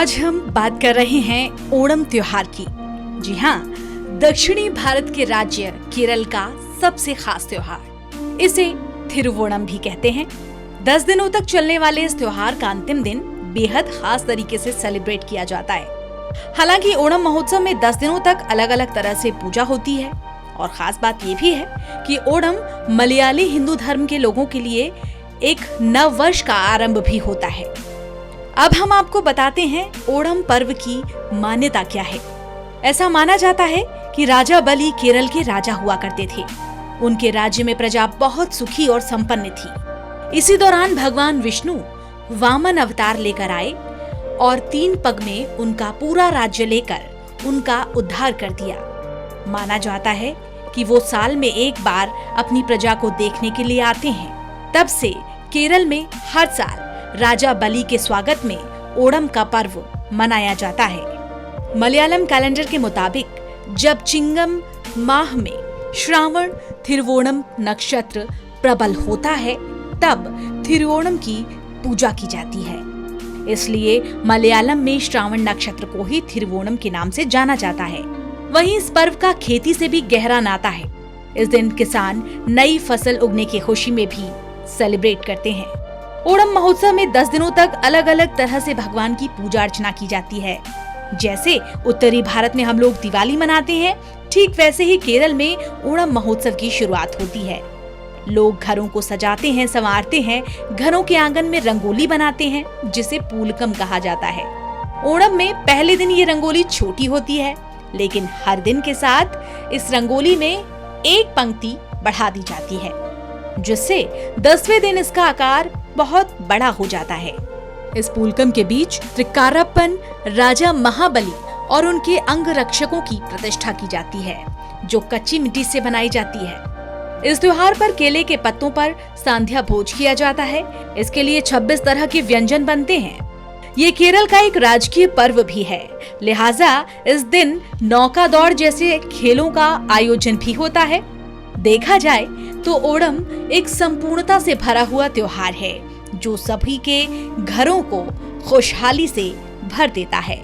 आज हम बात कर रहे हैं ओणम त्योहार की। जी हाँ, दक्षिणी भारत के राज्य केरल का सबसे खास त्योहार। इसे थिरुवोणम भी कहते हैं। 10 दिनों तक चलने वाले इस त्योहार का अंतिम दिन बेहद खास तरीके से सेलिब्रेट किया जाता है। हालांकि ओणम महोत्सव में 10 दिनों तक अलग अलग तरह से पूजा होती है और खास बात ये भी है कि ओणम मलयाली हिंदू धर्म के लोगों के लिए एक नव वर्ष का आरंभ भी होता है। अब हम आपको बताते हैं ओणम पर्व की मान्यता क्या है। ऐसा माना जाता है कि राजा बलि केरल के राजा हुआ करते थे। उनके राज्य में प्रजा बहुत सुखी और संपन्न थी। इसी दौरान भगवान विष्णु वामन अवतार लेकर आए और 3 पग में उनका पूरा राज्य लेकर उनका उद्धार कर दिया। माना जाता है कि वो साल में एक बार अपनी प्रजा को देखने के लिए आते हैं। तब से केरल में हर साल राजा बलि के स्वागत में ओणम का पर्व मनाया जाता है। मलयालम कैलेंडर के मुताबिक जब चिंगम माह में श्रावण थिरुवोणम नक्षत्र प्रबल होता है तब थिरुवोणम की पूजा की जाती है। इसलिए मलयालम में श्रावण नक्षत्र को ही थिरुवोणम के नाम से जाना जाता है। वहीं इस पर्व का खेती से भी गहरा नाता है। इस दिन किसान नई फसल उगने की खुशी में भी सेलिब्रेट करते हैं। ओणम महोत्सव में 10 दिनों तक अलग अलग तरह से भगवान की पूजा अर्चना की जाती है। जैसे उत्तरी भारत में हम लोग दिवाली मनाते हैं, ठीक वैसे ही केरल में ओणम महोत्सव की शुरुआत होती है। लोग घरों को सजाते हैं, संवारते हैं, घरों के आंगन में रंगोली बनाते हैं जिसे पूलकम कहा जाता है। ओणम में पहले दिन ये रंगोली छोटी होती है, लेकिन हर दिन के साथ इस रंगोली में एक पंक्ति बढ़ा दी जाती है, जिससे 10वें दिन इसका आकार बहुत बड़ा हो जाता है। इस पूलकम के बीच त्रिकारप्पन राजा महाबली और उनके अंगरक्षकों की प्रतिष्ठा की जाती है, जो कच्ची मिट्टी से बनाई जाती है। इस त्योहार पर केले के पत्तों पर सांध्या भोज किया जाता है। इसके लिए 26 तरह के व्यंजन बनते हैं। ये केरल का एक राजकीय पर्व भी है, लिहाजा इस दिन नौका दौड़ जैसे खेलों का आयोजन भी होता है। देखा जाए तो ओणम एक संपूर्णता से भरा हुआ त्योहार है, जो सभी के घरों को खुशहाली से भर देता है।